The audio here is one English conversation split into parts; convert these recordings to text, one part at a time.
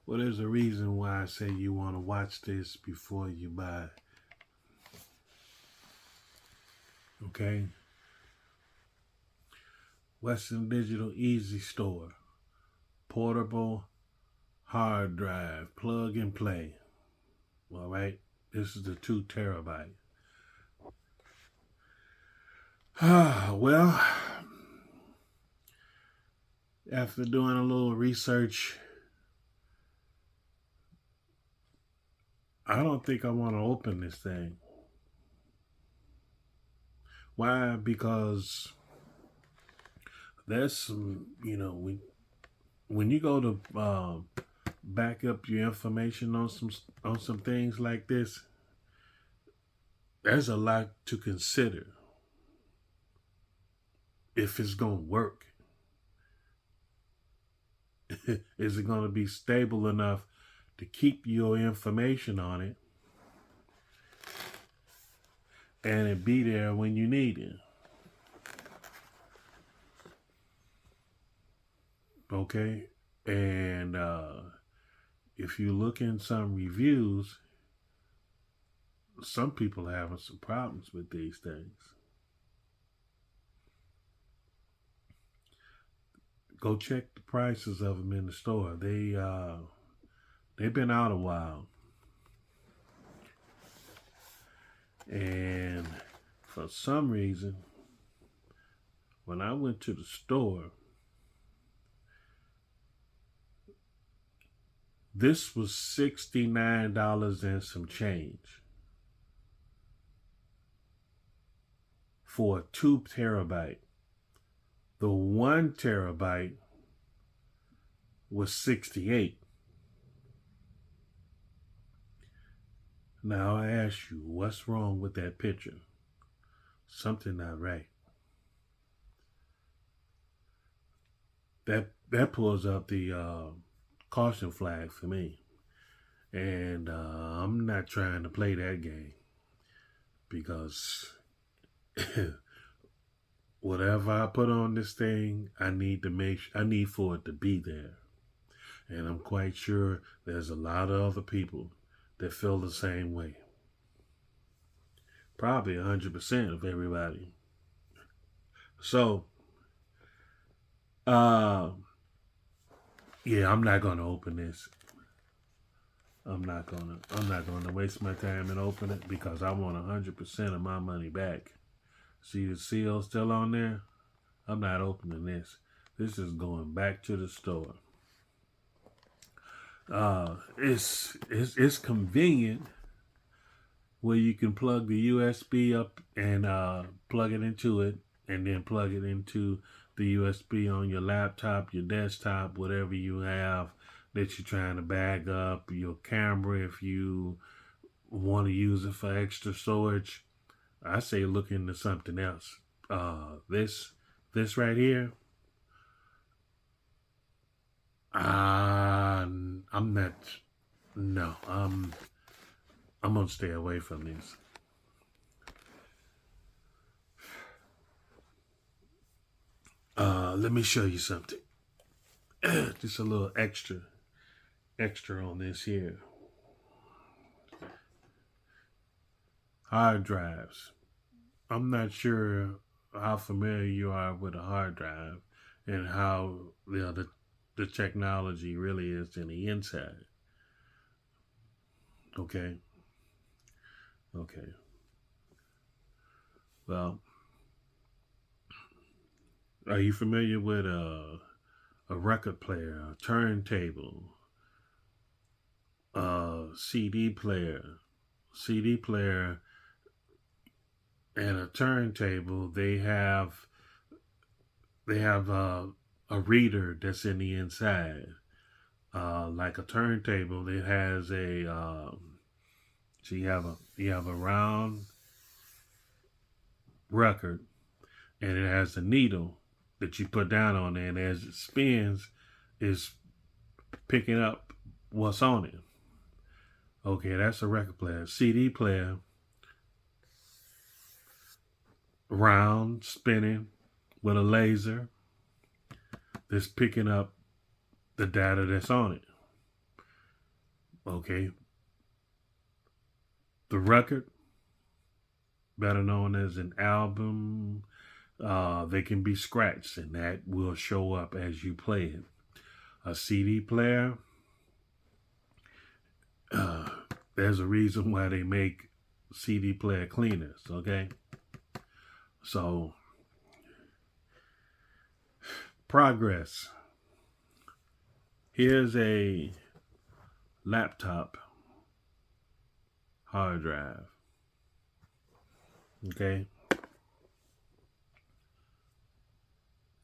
Well, there's a reason why I say you want to watch this before you buy it. Okay? Western Digital Easy Store. Portable hard drive. Plug and play. All right? This is the 2 terabyte. Well, after doing a little research, I don't think I want to open this thing. Why? Because there's some, when you go to back up your information on some things like this, there's a lot to consider if it's gonna work. Is it gonna be stable enough to keep your information on it and it be there when you need it? Okay, and if you look in some reviews, some people are having some problems with these things. Go check the prices of them in the store. They've been out a while, and for some reason, when I went to the store, this was $69 and some change for a 2 terabyte. The 1 terabyte was 68. Now I ask you, what's wrong with that picture? Something not right. That pulls up the caution flag for me, and I'm not trying to play that game because whatever I put on this thing, I need for it to be there. And I'm quite sure there's a lot of other people that feel the same way. Probably 100% of everybody. So, yeah, I'm not gonna open this. I'm not gonna waste my time and open it because I want 100% of my money back. See the seal still on there? I'm not opening this. This is going back to the store. It's convenient where you can plug the USB up and plug it into it, and then plug it into the USB on your laptop, your desktop, whatever you have that you're trying to bag up, your camera if you want to use it for extra storage. I say look into something else. This right here, I'm not. No, I'm gonna stay away from this. Let me show you something. Just a little extra on this here. Hard drives. I'm not sure how familiar you are with a hard drive and how the technology really is in the inside. Okay. Okay. Well, are you familiar with a record player, a turntable, a CD player? CD player and a turntable, they have a reader that's in the inside. Like a turntable, it has a so you have a round record, and it has a needle that you put down on there, and as it spins, is picking up what's on it. Okay, that's a record player. CD player, round, spinning with a laser that's picking up the data that's on it. Okay. The record, better known as an album, they can be scratched, and that will show up as you play it. A CD player, uh, there's a reason why they make CD player cleaners, okay? So, progress. Here's a laptop hard drive, okay?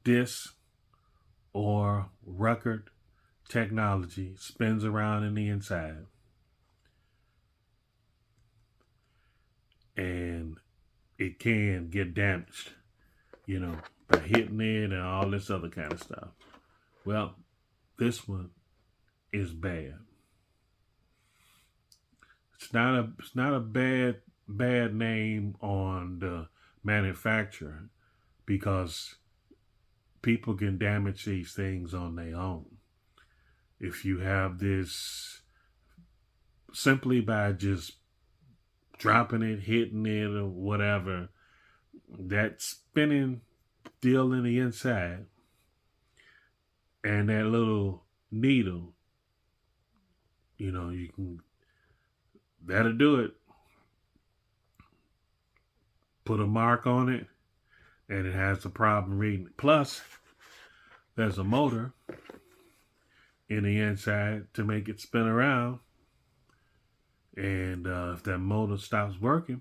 Disk or record technology spins around in the inside, and it can get damaged, by hitting it and all this other kind of stuff. Well, this one is bad. It's not a bad name on the manufacturer, because people can damage these things on their own. If you have this simply by just dropping it, hitting it, or whatever, that spinning deal in the inside and that little needle, that'll do it. Put a mark on it, and it has a problem reading it. Plus, there's a motor in the inside to make it spin around. And if that motor stops working,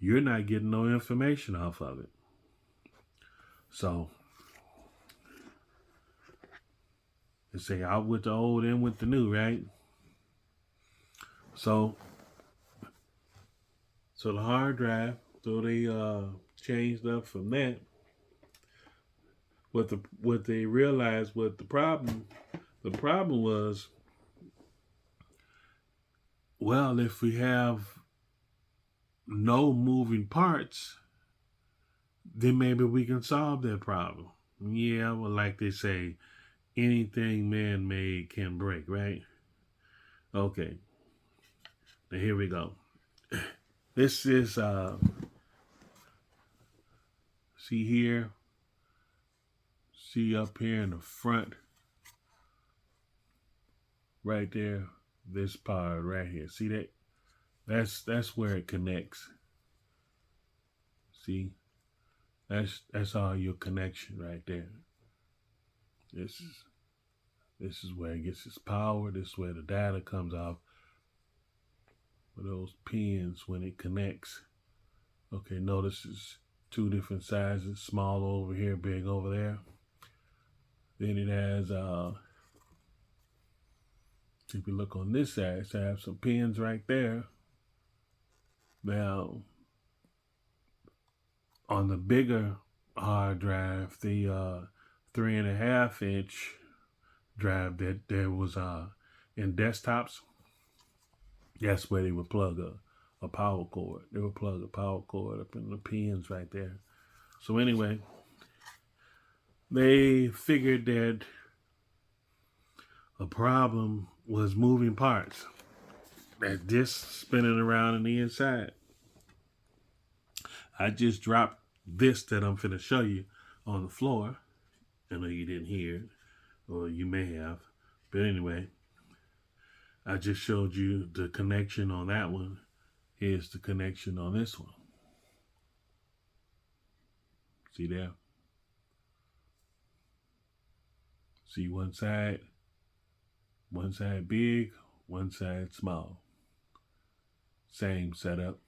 you're not getting no information off of it. So, they say out with the old, in with the new, right? So the hard drive, so they changed up from that. What they realized, what the problem was, well, if we have no moving parts, then maybe we can solve that problem. Yeah, well, like they say, anything man-made can break, right? Okay. Now here we go. This is see here, see up here in the front, right there, this part right here. See that? That's where it connects. See? That's all your connection right there. This is where it gets its power. This is where the data comes off with those pins when it connects. Okay, notice it's two different sizes, small over here, big over there. Then it has if you look on this side, it has some pins right there. Now, on the bigger hard drive, the 3.5 inch drive that there was in desktops, that's where they would plug a power cord. They would plug a power cord up in the pins right there. So anyway, they figured that a problem was moving parts, that disc spinning around in the inside. I just dropped this that I'm finna show you on the floor. I know you didn't hear it, or you may have, but anyway, I just showed you the connection on that one. Here's the connection on this one. See there? See one side big, one side small. Same setup.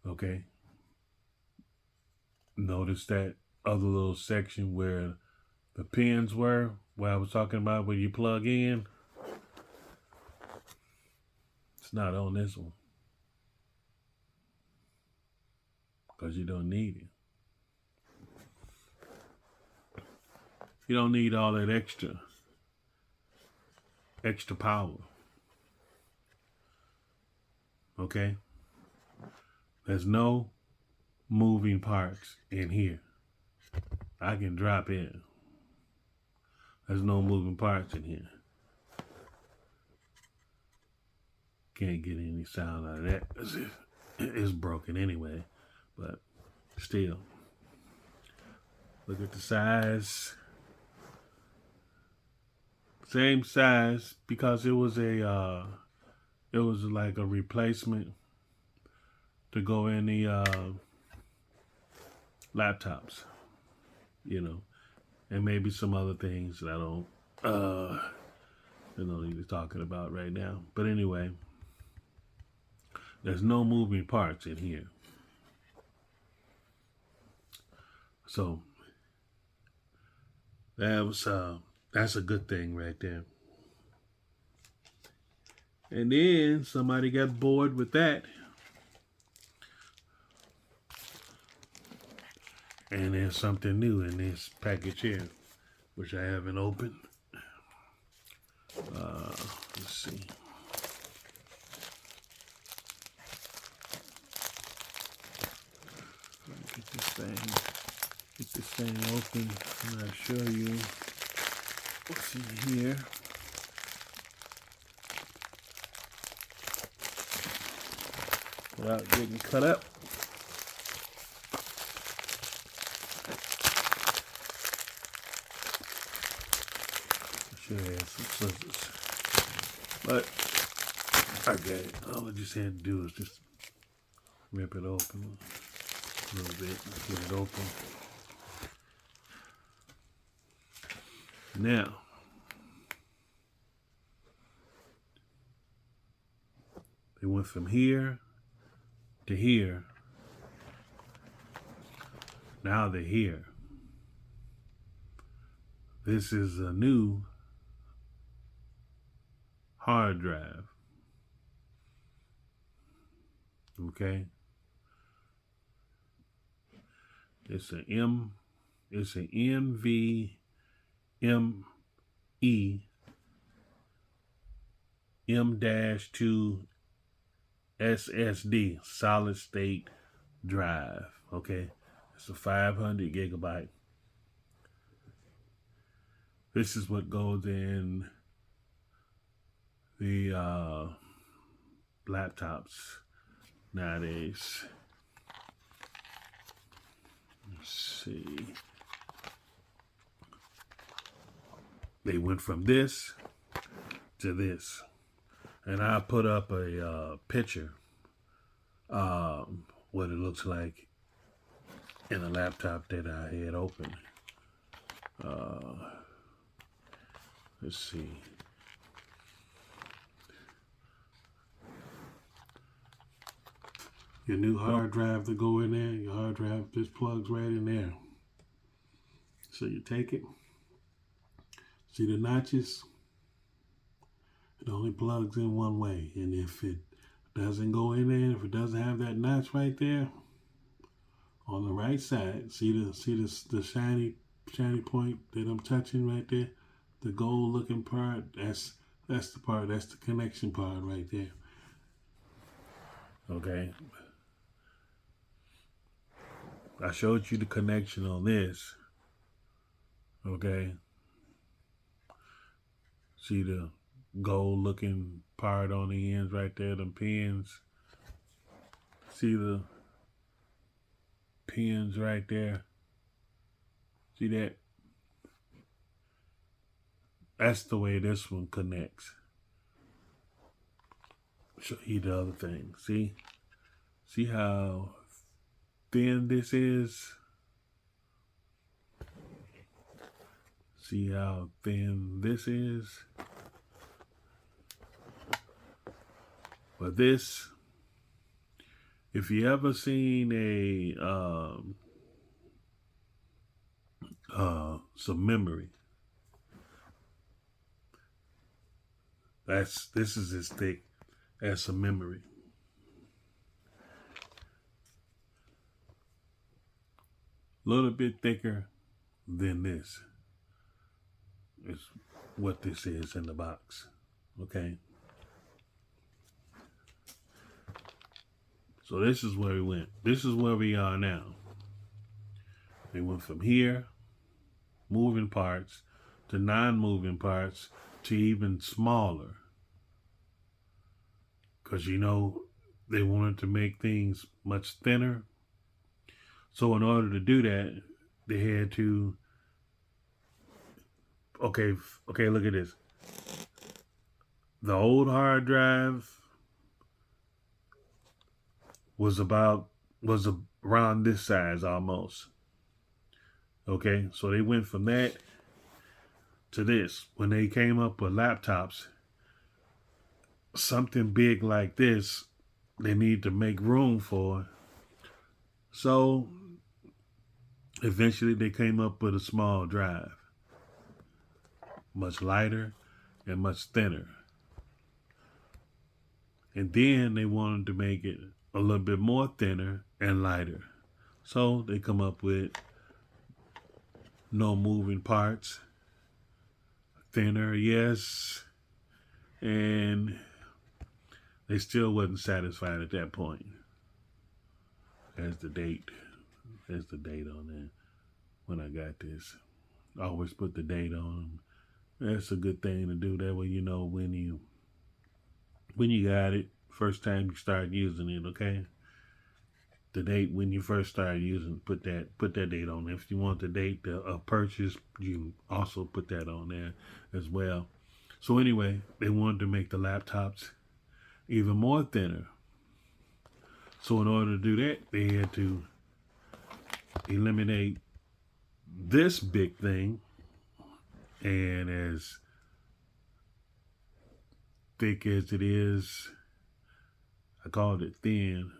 Okay. Notice that other little section where the pins were, where I was talking about where you plug in. It's not on this one, because you don't need it. You don't need all that extra power. Okay? There's no moving parts in here. I can drop in. There's no moving parts in here. Can't get any sound out of that. It's broken anyway, but still. Look at the size. Same size, because it was like a replacement to go in the laptops, you know, and maybe some other things that I don't need to talking about right now. But anyway, there's no moving parts in here. So that's a good thing right there. And then somebody got bored with that, and there's something new in this package here, which I haven't opened. Let's see. Get this thing open, and I'll show you what's in here. Without getting cut up. Sure has some scissors. But okay, all I just had to do is just rip it open a little bit and get it open. Now, they went from here to here. Now they're here. This is a new hard drive. Okay. It's an NVMe M-2 SSD, solid state drive. Okay. It's a 500 gigabyte. This is what goes in the laptops nowadays. Let's see. They went from this to this. And I put up a picture, what it looks like in a laptop that I had opened. Let's see. Your new hard drive to go in there, your hard drive just plugs right in there. So you take it, see the notches? It only plugs in one way, and if it doesn't go in there, if it doesn't have that notch right there on the right side, see the shiny point that I'm touching right there, the gold looking part, that's the part, that's the connection part right there. Okay. I showed you the connection on this. Okay. See the gold looking part on the ends right there, them pins. See the pins right there? See that? That's the way this one connects. Show you the other thing. See how thin this is? See how thin this is? But this, if you ever seen some memory, this is as thick as some memory. A little bit thicker than this is what this is in the box. Okay. So this is where we went. This is where we are now. They went from here, moving parts, the non-moving parts to even smaller. Because, they wanted to make things much thinner. So in order to do that, they had to, okay, look at this. The old hard drive was around this size almost. Okay, so they went from that to this. When they came up with laptops, something big like this, they need to make room for. So eventually they came up with a small drive, much lighter and much thinner. And then they wanted to make it a little bit more thinner and lighter. So they come up with no moving parts, thinner, yes, and they still wasn't satisfied at that point. There's the date. There's the date on there when I got this. I always put the date on. That's a good thing to do. That way you know when you got it, first time you start using it, okay? The date when you first started using, put that date on. If you want the date of purchase, you also put that on there as well. So anyway, they wanted to make the laptops even more thinner. So in order to do that, they had to eliminate this big thing, and as thick as it is, I called it thin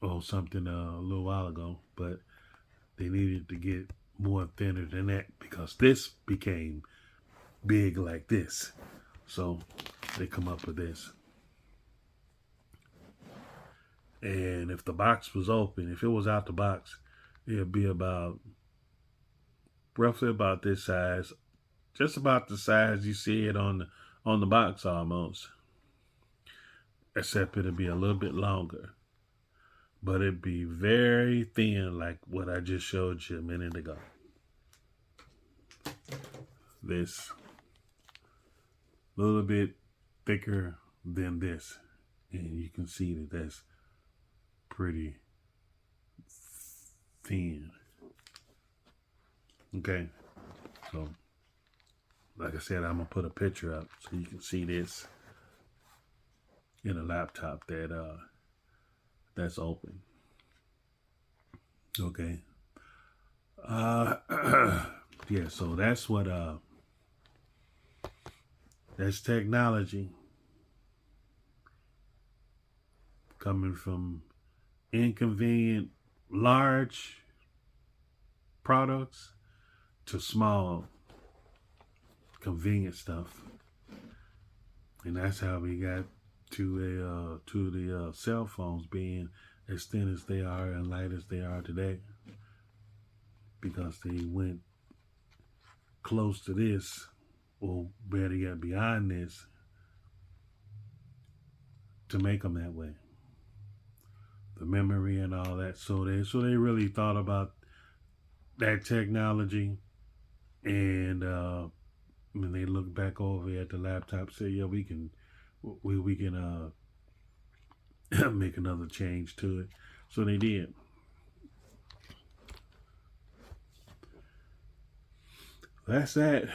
or something a little while ago, but they needed to get more thinner than that because this became big like this. So they come up with this. And if the box was open, if it was out the box, it'd be roughly about this size, just about the size you see it on the box almost. Except it'd be a little bit longer. But it'd be very thin like what I just showed you a minute ago. This a little bit thicker than this. And you can see that that's pretty thin. Okay, so like I said, I'm gonna put a picture up so you can see this in a laptop that's open. Okay. Yeah, so that's what that's technology coming from inconvenient large products to small convenient stuff. And that's how we got to the cell phones being as thin as they are and light as they are today, because they went close to this, or better yet beyond this, to make them that way. The memory and all that. So they really thought about that technology, and when they look back over at the laptop, say, yeah, we can make another change to it. So they did. That's that.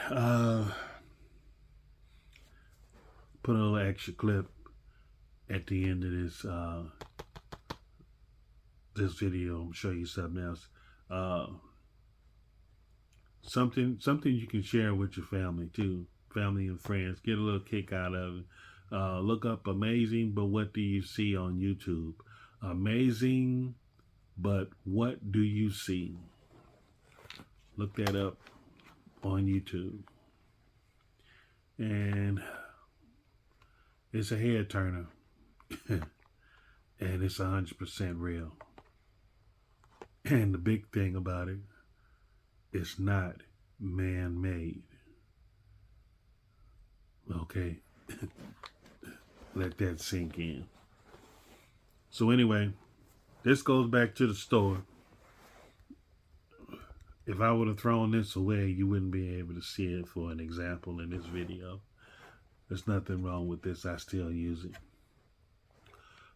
Put a little extra clip at the end of this video. I'm show you something else. Something you can share with your family too, family and friends. Get a little kick out of it. Look up Amazing, but what do you see on YouTube? Amazing, but what do you see? Look that up on YouTube. And it's a head turner. And it's 100% real. And the big thing about it, it's not man-made. Okay? Let that sink in. So anyway, this goes back to the store. If I would have thrown this away, you wouldn't be able to see it for an example in this video. There's nothing wrong with this. I still use it.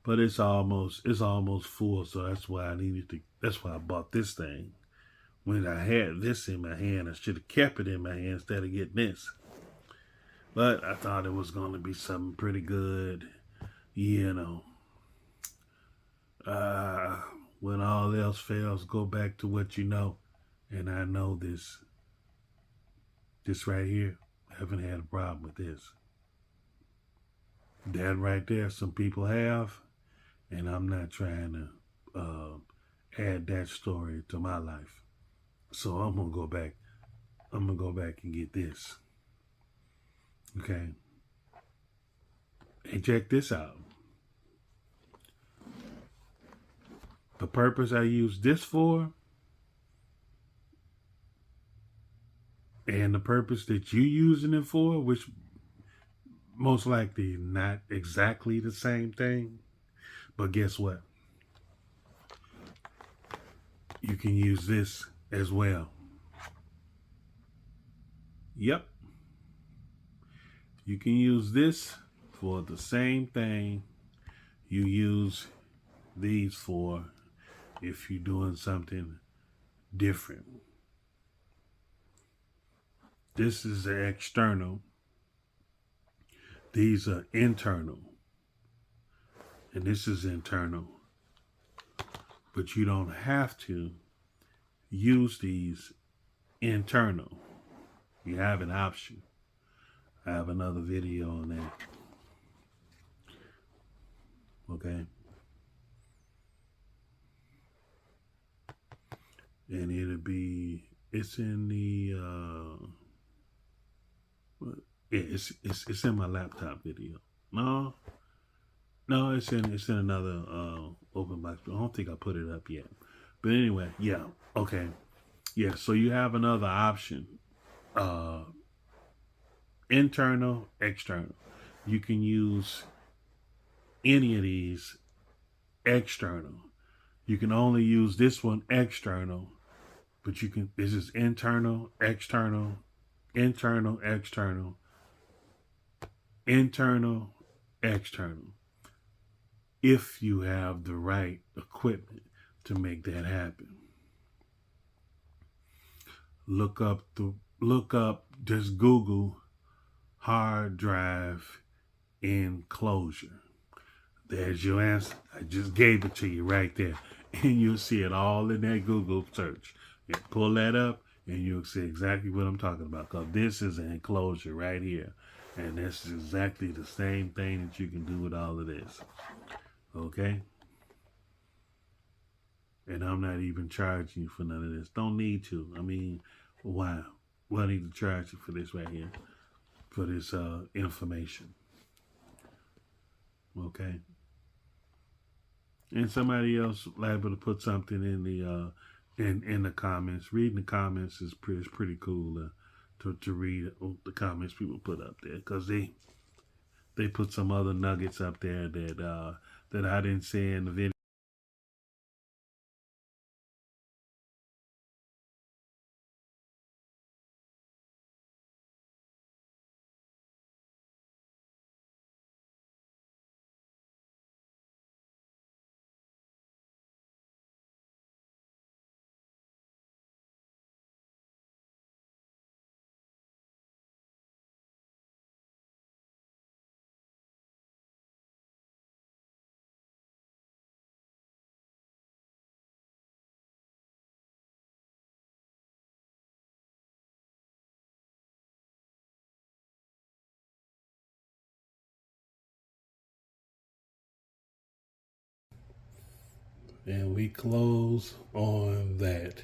But it's almost full, so that's why I bought this thing. When I had this in my hand, I should have kept it in my hand instead of getting this. But I thought it was going to be something pretty good, you know. When all else fails, go back to what you know. And I know this right here, I haven't had a problem with this. That right there, some people have, and I'm not trying to add that story to my life. So I'm gonna go back. I'm gonna go back and get this. Okay. And check this out. The purpose I use this for, and the purpose that you using it for, which most likely not exactly the same thing, but guess what? You can use this as well. Yep. You can use this for the same thing you use these for if you're doing something different. This is the external. These are internal. And this is internal. But you don't have to use these internal. You have an option. I have another video on that. Okay. And it's in the it's in my laptop video. No, it's in another open box. I don't think I put it up yet. But anyway, yeah, okay, yeah. So you have another option, internal, external. You can use any of these external. You can only use this one external, but you can. This is internal, external, internal, external, internal, external. If you have the right equipment to make that happen. Look up, just Google hard drive enclosure. There's your answer. I just gave it to you right there. And you'll see it all in that Google search. You pull that up and you'll see exactly what I'm talking about. Because this is an enclosure right here. And this is exactly the same thing that you can do with all of this. Okay? And I'm not even charging you for none of this. Don't need to. I mean, why? Well, I need to charge you for this right here. For this information. Okay? And somebody else liable to put something in the in the comments. Reading the comments is pretty cool to read the comments people put up there, because they put some other nuggets up there that I didn't say in the video. And we close on that.